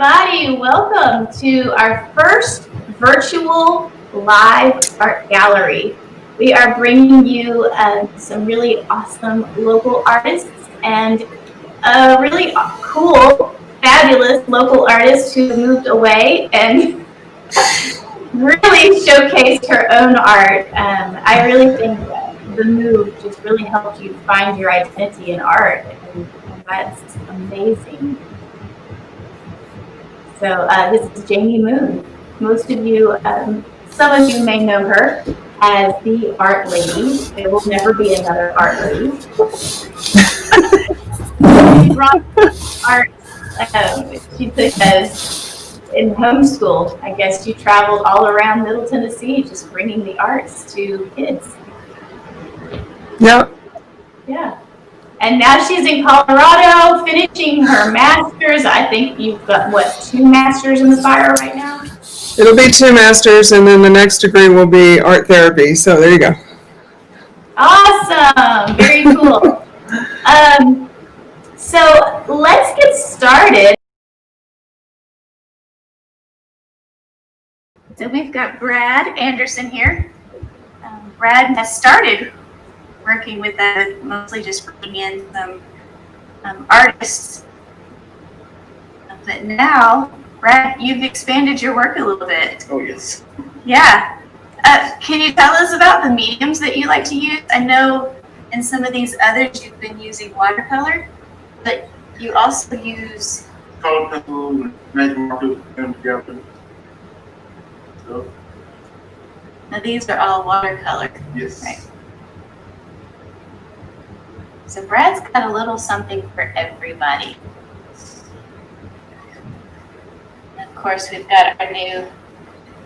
everybody. Welcome to our first virtual live art gallery. We are bringing you some really awesome local artists and a really cool, fabulous local artist who moved away and really showcased her own art. I really think the move just really helped you find your identity in art, and that's amazing. So this is Jamie Moon. Most of you, some of you may know her as the art lady. There will never be another art lady. She brought art. She took us in homeschool. I guess she traveled all around Middle Tennessee, just bringing the arts to kids. Yep. Yeah. And now she's in Colorado finishing her master's. I think you've got, what, 2 masters in the fire right now? It'll be 2 masters, and then the next degree will be art therapy. So there you go. Awesome. Very cool. So let's get started. So we've got Brad Anderson here. Brad has started working with us, mostly just bringing in some artists. But now, Brad, you've expanded your work a little bit. Oh, yes. Yeah. Can you tell us about the mediums that you like to use? I know in some of these others you've been using watercolor, but you also use Color pencil, magic markers, put them together. So, now these are all watercolor. yes. Right. So Brad's got a little something for everybody. And of course, we've got our new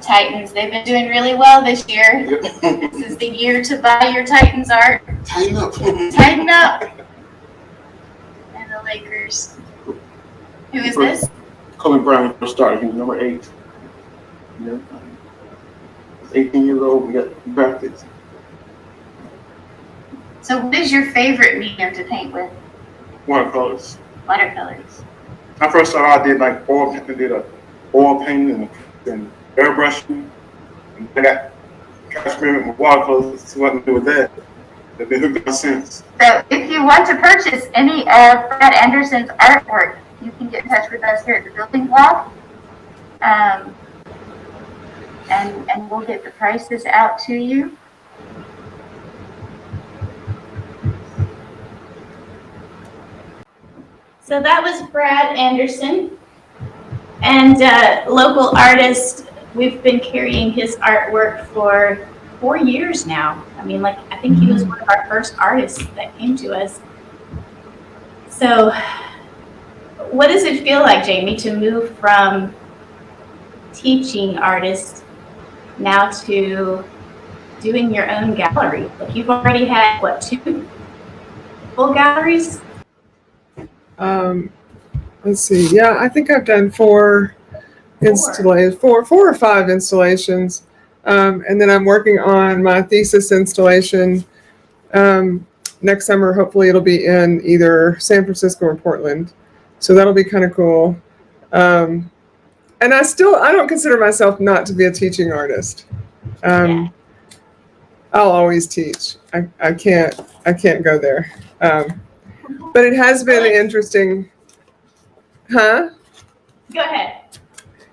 Titans. They've been doing really well this year. Yep. This is the year to buy your Titans art. Tighten up. Tighten up. And the Lakers. Who is this? Kobe Bryant first started. He was number 8. Yeah. He's 18 years old. We got drafted. So what is your favorite medium to paint with? Watercolors. Watercolors. I first started, I did like oil. I did a oil painting and airbrushing. And I got trying to experiment with watercolors. See what I can do with that. They've been hooked ever since. So if you want to purchase any of Brad Anderson's artwork, you can get in touch with us here at the Building Block. And we'll get the prices out to you. So that was Brad Anderson, and local artist. We've been carrying his artwork for 4 years now. I mean, like, I think he was one of our first artists that came to us. So what does it feel like, Jamie, to move from teaching artists now to doing your own gallery? Like, you've already had, what, 2 full galleries? Let's see. Yeah, I think I've done 4 installations, 4 or 5 installations. And then I'm working on my thesis installation. Next summer, hopefully it'll be in either San Francisco or Portland. So that'll be kind of cool. And I don't consider myself not to be a teaching artist. Yeah. I'll always teach. I can't go there. But it has been interesting. Huh? Go ahead.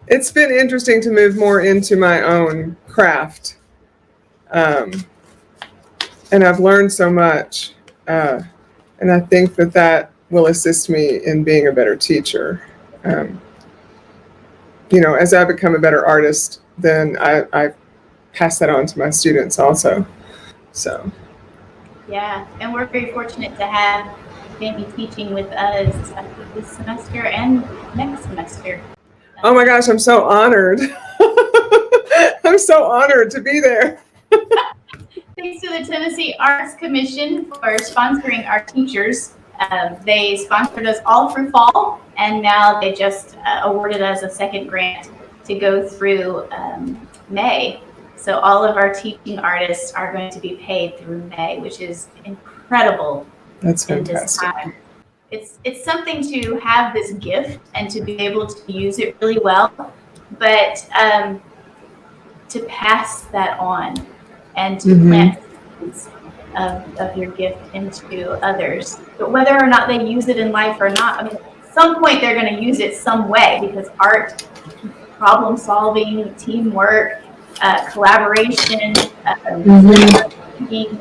It's been interesting to move more into my own craft. And I've learned so much. And I think that will assist me in being a better teacher. As I become a better artist, then I pass that on to my students also. So. Yeah, and we're very fortunate to have Jamie teaching with us this semester and next semester. Oh my gosh, I'm so honored. I'm so honored to be there. Thanks to the Tennessee Arts Commission for sponsoring our teachers. They sponsored us all through fall, and now they just awarded us a second grant to go through May. So all of our teaching artists are going to be paid through May, which is incredible. That's in this fantastic. time. it's something to have this gift and to be able to use it really well, but to pass that on and to plant seeds of your gift into others. But whether or not they use it in life or not, I mean, at some point they're going to use it some way, because art, problem solving, teamwork, collaboration,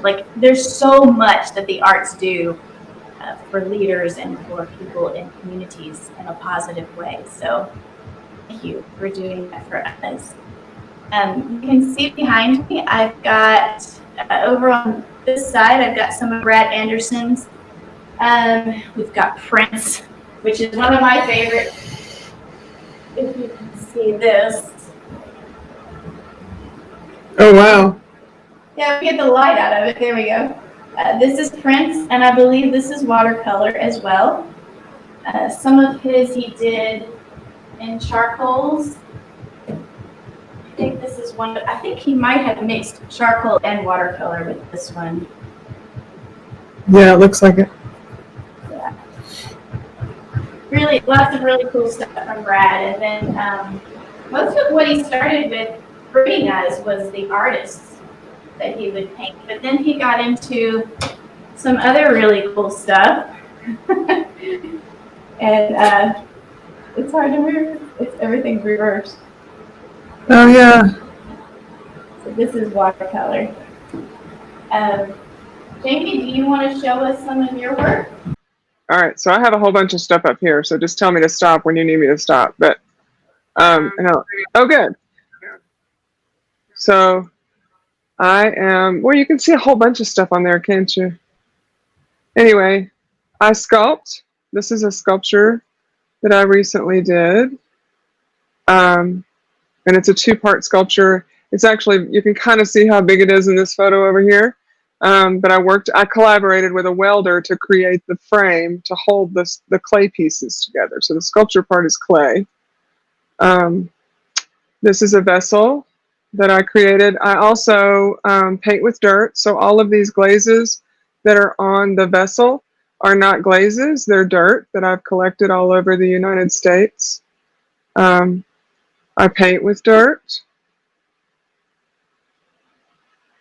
like there's so much that the arts do for leaders and for people in communities in a positive way. So thank you for doing that for us. You can see behind me, I've got over on this side, I've got some of Brad Anderson's. We've got Prince, which is one of my favorites. If you can see this. Oh, wow. Yeah, we get the light out of it. There we go. This is Prince, and I believe this is watercolor as well. Some of his he did in charcoals. I think this is one. I think he might have mixed charcoal and watercolor with this one. Yeah, it looks like it. Yeah. Really, lots of really cool stuff from Brad. And then most of what he started with bringing us was the artists that he would paint. But then he got into some other really cool stuff. And it's hard to move. Everything's reversed. Oh, yeah. So this is watercolor. Jamie, do you want to show us some of your work? All right, so I have a whole bunch of stuff up here, so just tell me to stop when you need me to stop. But, oh, good. So well, you can see a whole bunch of stuff on there, can't you? Anyway, I sculpt. This is a sculpture that I recently did. And it's a two-part sculpture. It's actually, you can kind of see how big it is in this photo over here. But I collaborated with a welder to create the frame to hold the clay pieces together. So the sculpture part is clay. This is a vessel that I created. I also paint with dirt. So all of these glazes that are on the vessel are not glazes. They're dirt that I've collected all over the United States. I paint with dirt.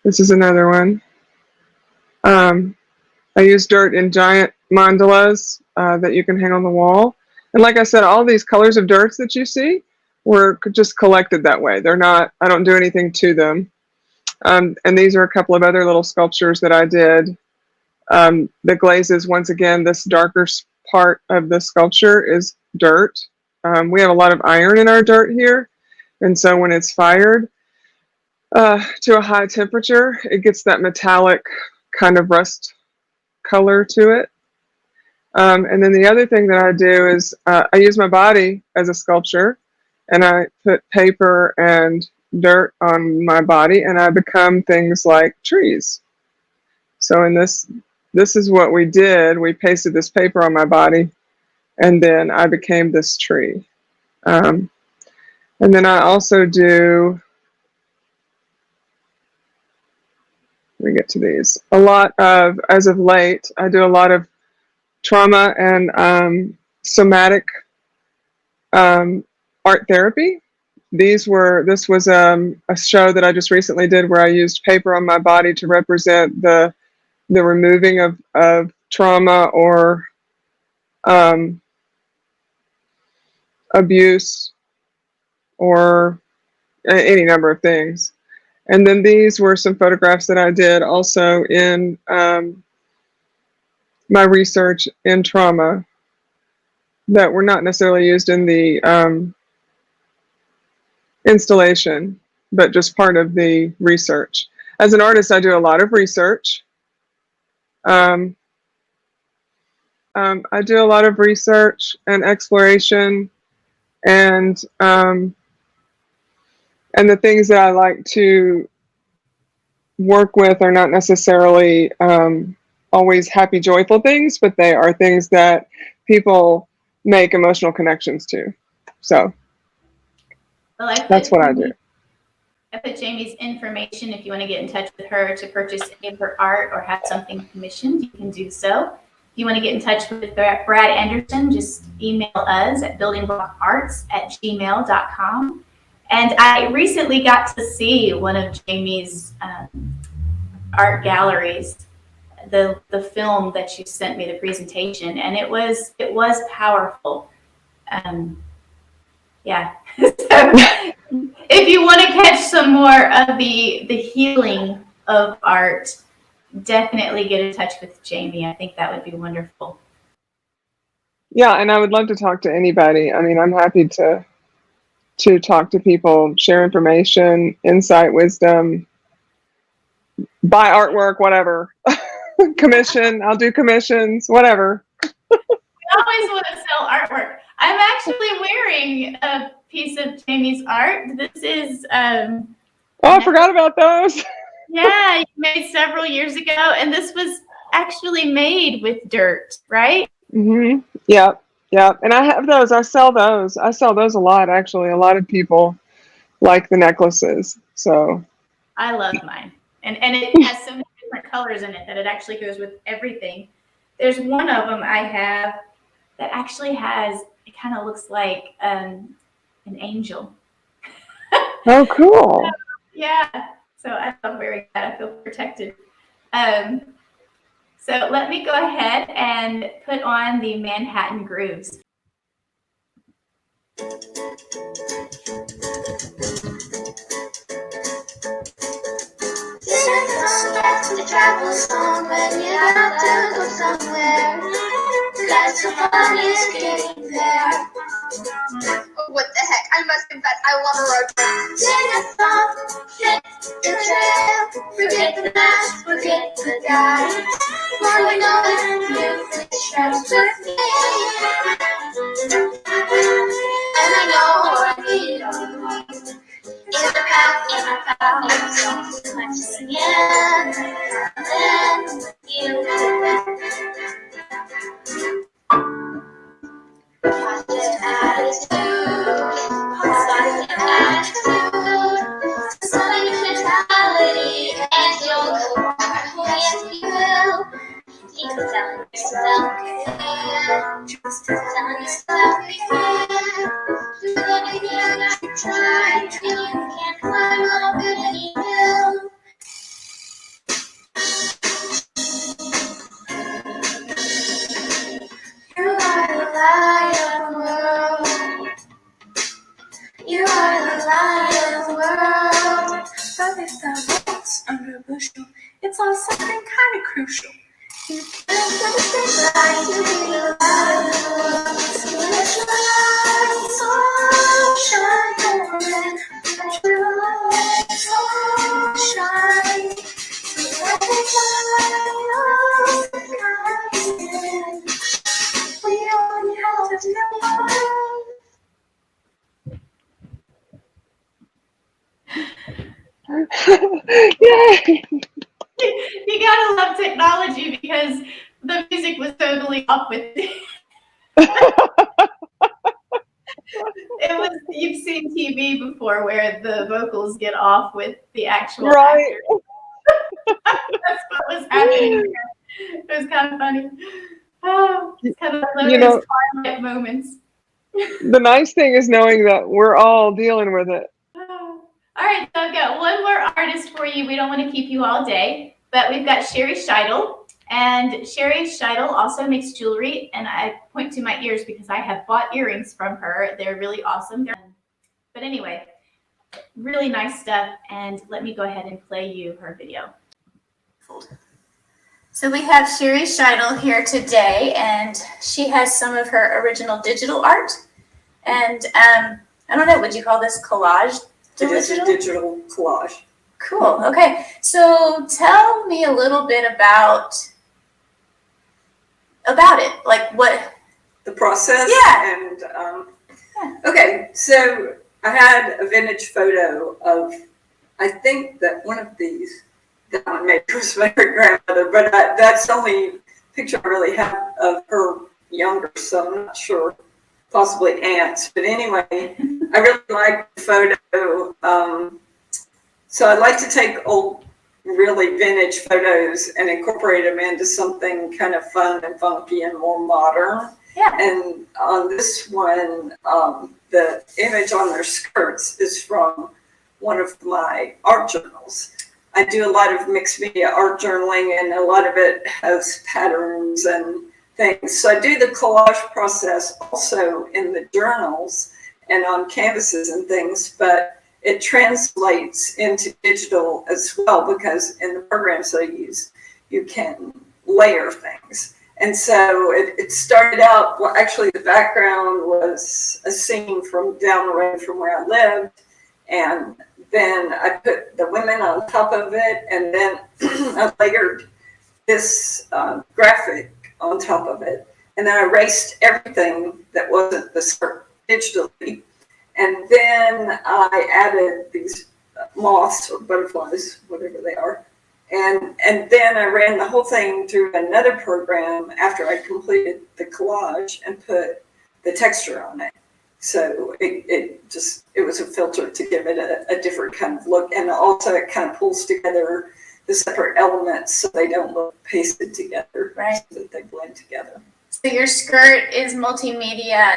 This is another one. I use dirt in giant mandalas that you can hang on the wall. And like I said, all these colors of dirts that you see were just collected that way. They're not, I don't do anything to them. And these are a couple of other little sculptures that I did. The glazes, once again, this darker part of the sculpture is dirt. We have a lot of iron in our dirt here. And so when it's fired to a high temperature, it gets that metallic kind of rust color to it. And then the other thing that I do is I use my body as a sculpture, and I put paper and dirt on my body, and I become things like trees. So in this is what we did. We pasted this paper on my body, and then I became this tree. And then I also do, let me get to these, a lot of, as of late, I do a lot of trauma and somatic art therapy. This was a show that I just recently did where I used paper on my body to represent the removing of trauma or abuse or any number of things. And then these were some photographs that I did also in my research in trauma that were not necessarily used in the installation, but just part of the research. As an artist, I do a lot of research. I do a lot of research and exploration, and the things that I like to work with are not necessarily always happy, joyful things, but they are things that people make emotional connections to. So that's what I do. I put Jamie's information if you want to get in touch with her to purchase any of her art or have something commissioned, you can do so. if you want to get in touch with Brad Anderson, just email us at buildingblockarts@gmail.com. And I recently got to see one of Jamie's art galleries, the film that you sent me, the presentation, and it was powerful. Yeah. So if you want to catch some more of the healing of art, definitely get in touch with Jamie. I think that would be wonderful. Yeah, and I would love to talk to anybody. I mean, I'm happy to talk to people, share information, insight, wisdom, buy artwork, whatever. Commission, I'll do commissions, whatever. I always want to sell artwork. I'm actually wearing a piece of Jamie's art. This is Oh, I forgot about those. yeah, you made several years ago, and this was actually made with dirt, right? Mm-hmm. Yep. Yep. And I have those. I sell those. I sell those a lot, actually. A lot of people like the necklaces. So I love mine. And it has so many different colors in it that it actually goes with everything. There's one of them I have that actually has, it kind of looks like an angel. oh, cool. Yeah. So I love wearing that. I feel protected. So let me go ahead and put on the Manhattan Grooves. To travel song when you have to go somewhere. That's the fun is getting there. Oh, what the heck? I must confess, I love a road trip. Sing a song, hit the trail. Forget the past, forget the guy. More we know it, music shares with me. And I know I need you. In the path, so much singing, and you. Positive attitude, sonic mentality, and you'll go yes you will. Keep telling yourself you can, just telling yourself you can. Do anything that you try, till you can't climb up any hill. You are the light of the world. You are the light of the world. But if that walks under a bushel, it's all something kind of crucial. You can't get a straight line to be the light of the world. So let your light so shine on it. Let your light so shine. So let the light of the kind. We only have to do one. Yay! You gotta love technology because the music was totally off with it. It was, you've seen TV before where the vocals get off with the actual Right. actor. That's what was happening here. It was kind of funny. Oh, it's kind of one of those twilight moments. The nice thing is knowing that we're all dealing with it. Oh. All right, so I've got one more artist for you. We don't want to keep you all day, but we've got Sherry Scheidel. And Sherry Scheidel also makes jewelry, and I point to my ears because I have bought earrings from her. They're really awesome. But anyway, really nice stuff, and let me go ahead and play you her video. So we have Sherry Scheidel here today, and she has some of her original digital art. And I don't know, would you call this collage? It is a digital collage. Cool. Okay. So tell me a little bit about it. Like what? The process? Yeah. And okay, so I had a vintage photo of, I think that one of these that I made was my grandmother, but that's the only picture I really have of her younger, so I'm not sure. Possibly aunts, but anyway, I really like the photo. So I like to take old really vintage photos and incorporate them into something kind of fun and funky and more modern. Yeah. And on this one, the image on their skirts is from one of my art journals. I do a lot of mixed media art journaling, and a lot of it has patterns and things. So I do the collage process also in the journals and on canvases and things, but it translates into digital as well, because in the programs I use, you can layer things. And so it started out, well, actually the background was a scene from down the road from where I lived. And then I put the women on top of it, and then I layered this graphic on top of it. And then I erased everything that wasn't the skirt digitally. And then I added these moths or butterflies, whatever they are. And then I ran the whole thing through another program after I completed the collage and put the texture on it. So it was a filter to give it a different kind of look. And also it kind of pulls together the separate elements so they don't look pasted together, right? So that they blend together. So your skirt is multimedia.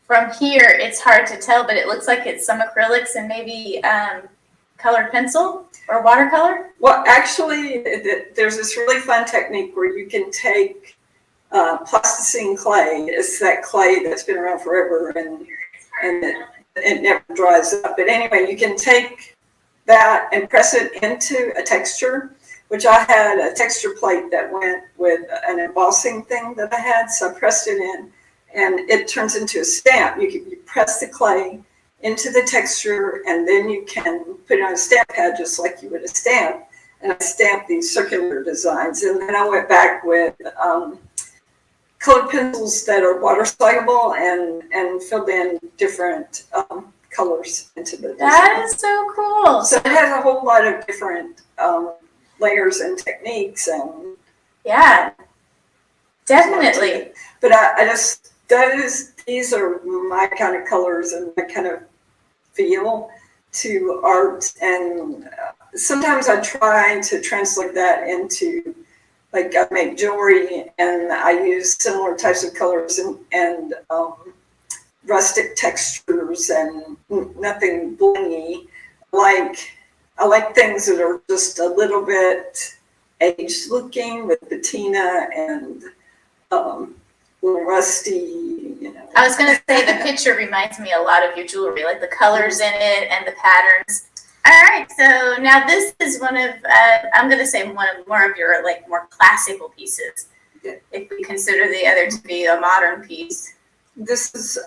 From here, it's hard to tell, but it looks like it's some acrylics and maybe colored pencil or watercolor. Well, actually, there's this really fun technique where you can take plasticine clay. It's that clay that's been around forever, and it never dries up. But anyway, you can take that and press it into a texture, which I had a texture plate that went with an embossing thing that I had. So I pressed it in, and it turns into a stamp. You press the clay into the texture, and then you can put it on a stamp pad just like you would a stamp. And I stamped these circular designs, and then I went back with colored pencils that are water soluble and filled in different colors into the design. That is so cool. So it has a whole lot of different layers and techniques, and yeah, definitely. But these are my kind of colors and my kind of feel to art, and sometimes I try to translate that into, like, I make jewelry and I use similar types of colors and rustic textures and nothing blingy. I like things that are just a little bit aged looking, with patina and little rusty, you know. I was going to say the picture reminds me a lot of your jewelry, like the colors in it and the patterns. All right, so now this is one of, I'm going to say one of more of your like more classical pieces, Yeah. if we consider the other to be a modern piece. This is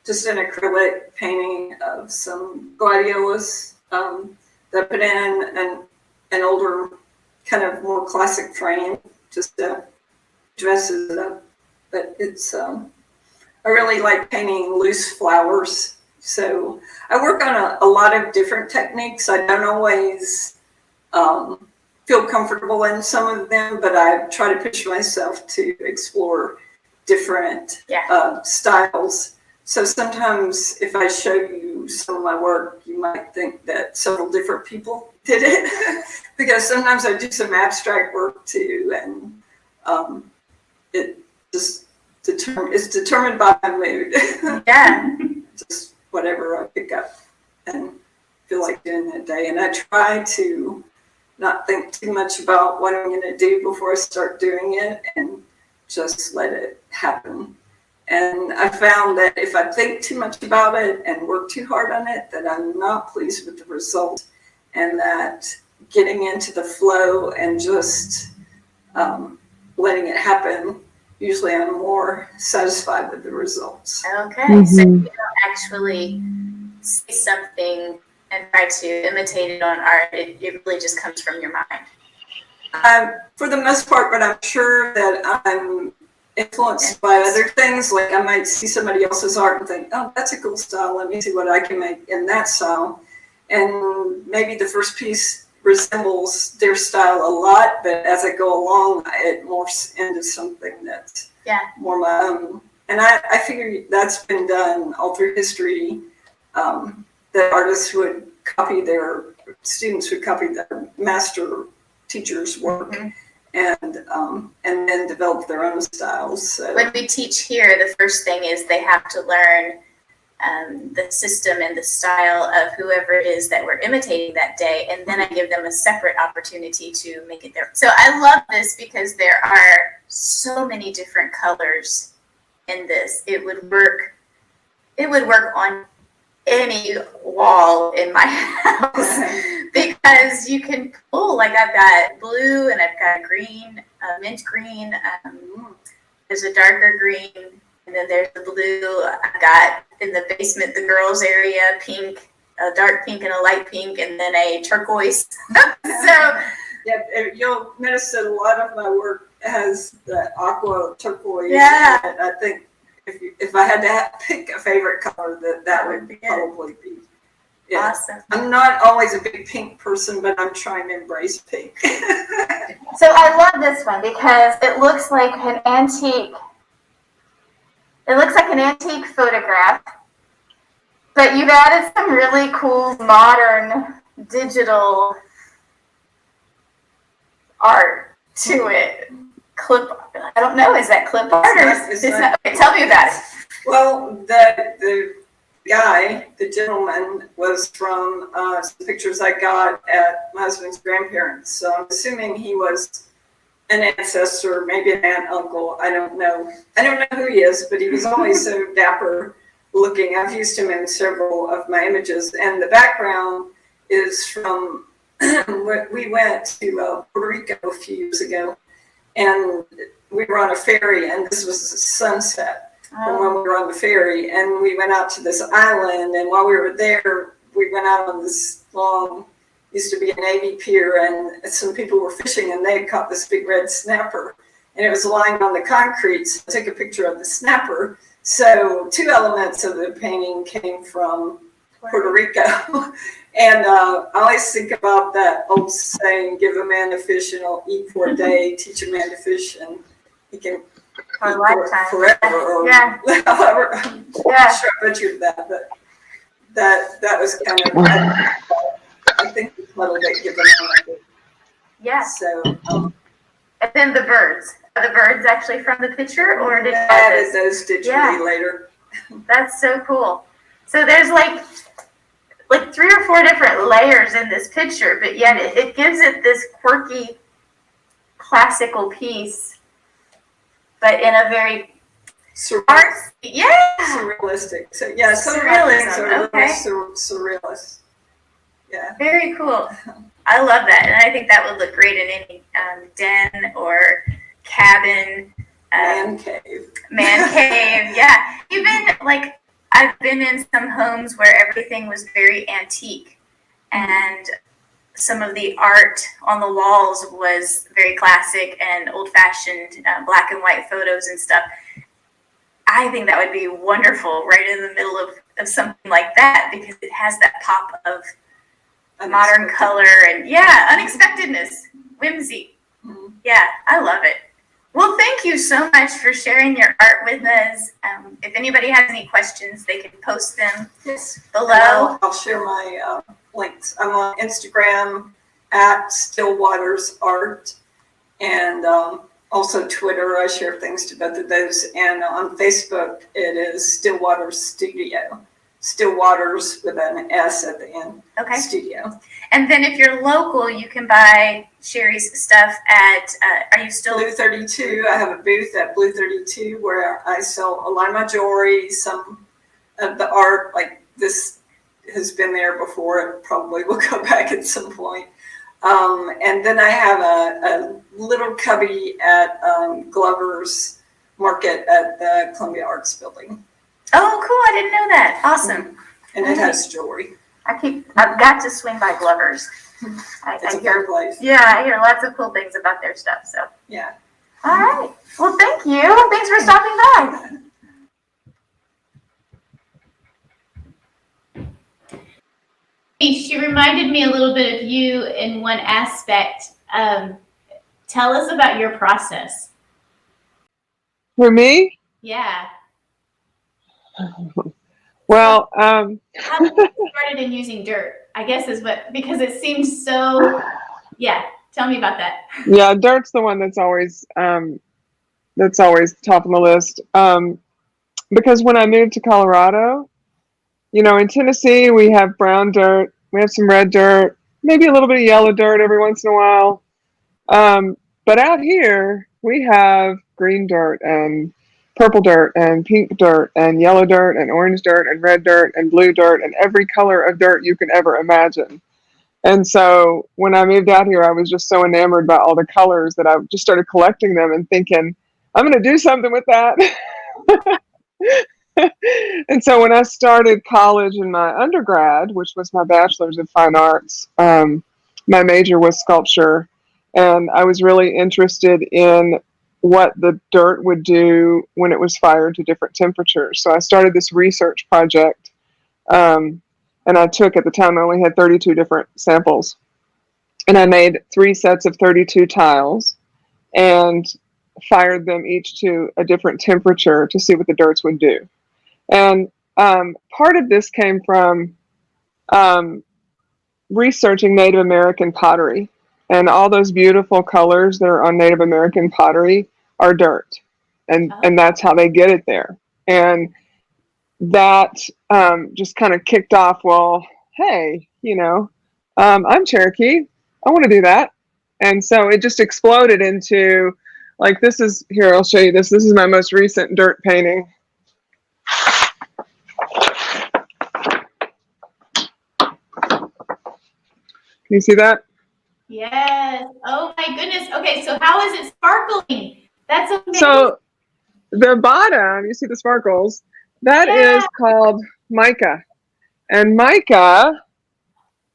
just an acrylic painting of some gladiolas that I put in an older, kind of more classic frame, just dresses it up. But it's, I really like painting loose flowers. So I work on a lot of different techniques. I don't always feel comfortable in some of them, but I try to push myself to explore different styles. So sometimes if I show you some of my work, you might think that several different people did it because sometimes I do some abstract work too, and it just is determined by my mood. Yeah. Just whatever I pick up and feel like doing that day. And I try to not think too much about what I'm going to do before I start doing it, and just let it happen. And I found that if I think too much about it and work too hard on it, that I'm not pleased with the result, and that getting into the flow and just letting it happen, usually I'm more satisfied with the results. Okay, so you don't actually say something and try to imitate it on art. It really just comes from your mind. For the most part, but I'm sure that I'm influenced by other things. Like I might see somebody else's art and think, oh, that's a cool style. Let me see what I can make in that style. And maybe the first piece resembles their style a lot, but as I go along, it morphs into something that's more my own. And I figure that's been done all through history, that artists would copy their students would copy the master teacher's work and then develop their own styles. So When we teach here, the first thing is they have to learn the system and the style of whoever it is that we're imitating that day, and then I give them a separate opportunity to make it their. So I love this because there are so many different colors in this. It would work on any wall in my house because you can pull, like I've got blue and I've got green, mint green, there's a darker green, and then there's the blue. I've got in the basement, the girls area, pink, a dark pink and a light pink, and then a turquoise. So yeah, you'll notice that a lot of my work has the aqua turquoise. Yeah. And I think if I had to pick a favorite color, that would probably be it. Awesome. I'm not always a big pink person, but I'm trying to embrace pink. So I love this one because it looks like an antique. It looks like an antique photograph, but you've added some really cool modern digital art to it. I don't know, is that clip art or is that, okay, tell me about it. Well, the guy, the gentleman, was from some pictures I got at my husband's grandparents. So I'm assuming he was an ancestor, maybe an aunt, uncle. I don't know. I don't know who he is, but he was always so dapper looking. I've used him in several of my images. And the background is from, we went to Puerto Rico a few years ago, and we were on a ferry, and this was sunset when we were on the ferry, and we went out to this island, and while we were there, we went out on this long, used to be a Navy pier, and some people were fishing, and they had caught this big red snapper, and it was lying on the concrete, so I took a picture of the snapper. So 2 elements of the painting came from Puerto Rico. And I always think about that old saying, give a man a fish and he'll eat for a day, teach a man to fish and he can For a eat lifetime. forever. Or Yeah. however, I'm Yeah. not sure I butchered that, but that was kind of, I think it's muddled it, give a man. Yeah. So And then the birds. Are the birds actually from the picture, or did you I add added this? those digitally Yeah. later. That's so cool. So there's like 3 or 4 different layers in this picture, but yet it gives it this quirky, classical piece, but in a very artsy, yeah. Surrealistic. So yeah, some of my things are Surrealism, okay. really surrealist. Yeah. Very cool. I love that, and I think that would look great in any den or cabin. Man cave. Man cave, yeah. Even like I've been in some homes where everything was very antique, and some of the art on the walls was very classic and old-fashioned, black and white photos and stuff. I think that would be wonderful right in the middle of something like that, because it has that pop of modern color and unexpectedness, whimsy. Mhm. Yeah, I love it. Well, thank you so much for sharing your art with us. If anybody has any questions, they can post them below. I'll share my links. I'm on Instagram at Stillwaters Art, and also Twitter. I share things to both of those. And on Facebook, it is Stillwaters Studio. Stillwaters with an S at the end. Okay. Studio. And then if you're local, you can buy Sherry's stuff at, are you still? Blue 32. I have a booth at Blue 32 where I sell a lot of my jewelry, some of the art, like this has been there before. It probably will go back at some point. And then I have a little cubby at Glover's Market at the Columbia Arts Building. Oh, cool. I didn't know that. Awesome. And it has jewelry. I've got to swing by Glover's. It's a fair place. Yeah, I hear lots of cool things about their stuff. So, Yeah. all right. Well, thank you. Thanks for stopping by. She reminded me a little bit of you in one aspect. Tell us about your process. For me, Yeah. Well, How did you get started in using dirt? I guess is what, because it seems so, yeah, tell me about that. yeah, dirt's the one that's always top on the list. Because when I moved to Colorado, in Tennessee we have brown dirt, we have some red dirt, maybe a little bit of yellow dirt every once in a while. But out here we have green dirt and purple dirt and pink dirt and yellow dirt and orange dirt and red dirt and blue dirt and every color of dirt you can ever imagine. And so when I moved out here, I was just so enamored by all the colors that I just started collecting them and thinking, I'm going to do something with that. And so when I started college in my undergrad, which was my bachelor's of fine arts, my major was sculpture. And I was really interested in what the dirt would do when it was fired to different temperatures. So I started this research project. And I took, at the time, I only had 32 different samples. And I made 3 sets of 32 tiles and fired them each to a different temperature to see what the dirts would do. And part of this came from researching Native American pottery. And all those beautiful colors that are on Native American pottery are dirt. And that's how they get it there. And that just kind of kicked off, well, hey, I'm Cherokee. I want to do that. And so it just exploded into, like, here, I'll show you this. This is my most recent dirt painting. Can you see that? Yes. Oh my goodness. Okay, so how is it sparkling? That's amazing. So the bottom, you see the sparkles, that is called mica. And mica,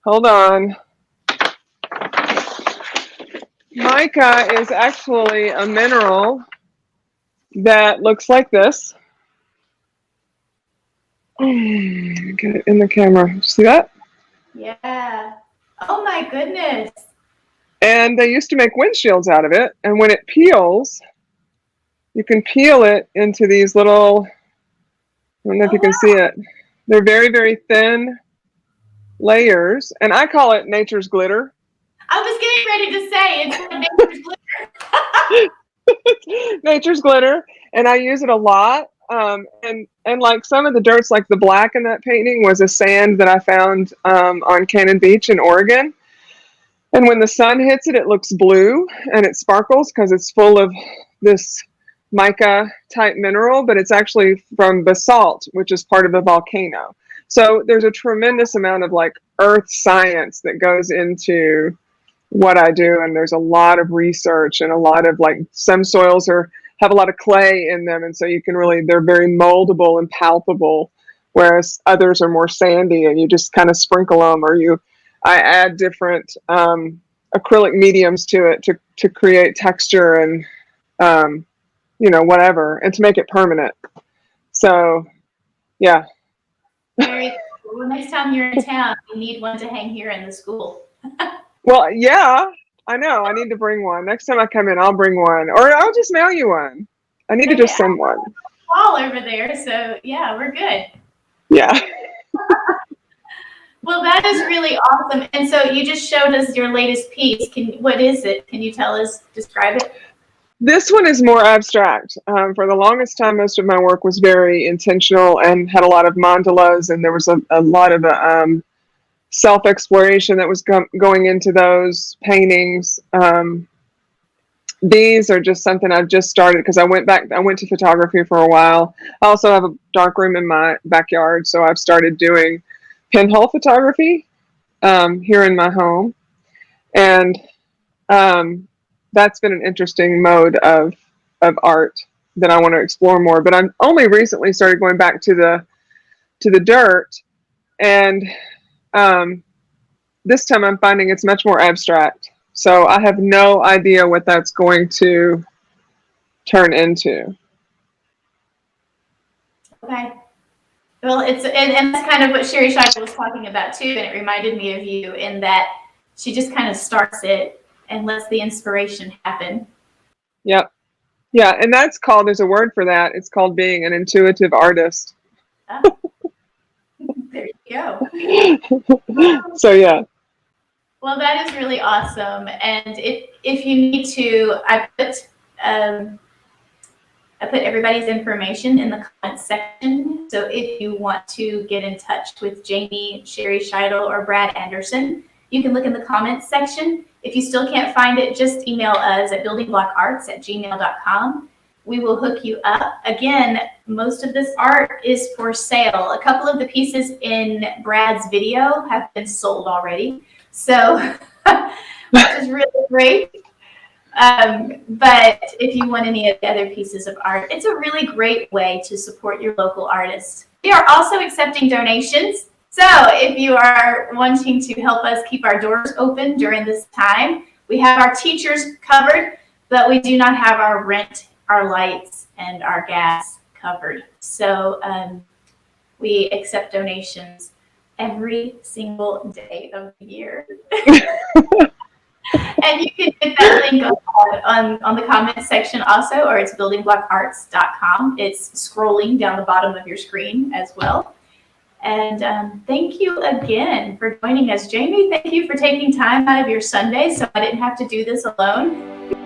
hold on. Mica is actually a mineral that looks like this. Get it in the camera. See that? Yeah. Oh my goodness. And they used to make windshields out of it. And when it peels, you can peel it into these little, I don't know if you can see it. They're very, very thin layers. And I call it nature's glitter. I was getting ready to say it's nature's glitter. Nature's glitter. And I use it a lot. And like some of the dirts, like the black in that painting was a sand that I found on Cannon Beach in Oregon. And when the sun hits it, it looks blue and it sparkles because it's full of this mica type mineral, but it's actually from basalt, which is part of a volcano. So there's a tremendous amount of like earth science that goes into what I do. And there's a lot of research and a lot of, like, some soils have a lot of clay in them. And so they're very moldable and palpable, whereas others are more sandy and you just kind of sprinkle them, or I add different acrylic mediums to it to create texture and, whatever, and to make it permanent. So, yeah. Very cool. Well, next time you're in town, you need one to hang here in the school. Well, yeah, I know. I need to bring one. Next time I come in, I'll bring one. Or I'll just mail you one. I need to just send one. Wall over there, so yeah, we're good. Yeah. Well, that is really awesome. And so you just showed us your latest piece. What is it? Can you describe it? This one is more abstract. For the longest time, most of my work was very intentional and had a lot of mandalas, and there was a lot of self-exploration that was going into those paintings. These are just something I've just started because I went to photography for a while. I also have a dark room in my backyard, so I've started doing pinhole photography here in my home. And that's been an interesting mode of art that I want to explore more. But I'm only recently started going back to the dirt, and this time I'm finding it's much more abstract. So I have no idea what that's going to turn into. Okay. Well, and that's kind of what Sherry Scheibel was talking about too, and it reminded me of you in that she just kind of starts it and lets the inspiration happen. Yep. Yeah, and there's a word for that. It's called being an intuitive artist. Oh. Go. So yeah. Well, that is really awesome. And if you need to, I put everybody's information in the comments section. So if you want to get in touch with Jamie, Sherry Scheidel, or Brad Anderson, you can look in the comments section. If you still can't find it, just email us at buildingblockarts@gmail.com. We will hook you up. Again, most of this art is for sale. A couple of the pieces in Brad's video have been sold already. So, which is really great. But if you want any of the other pieces of art, it's a really great way to support your local artists. We are also accepting donations. So if you are wanting to help us keep our doors open during this time, we have our teachers covered, but we do not have our rent, our lights, and our gas covered. So we accept donations every single day of the year. And you can get that link on the comment section also, or it's buildingblockarts.com. It's scrolling down the bottom of your screen as well. And thank you again for joining us. Jamie, thank you for taking time out of your Sunday so I didn't have to do this alone.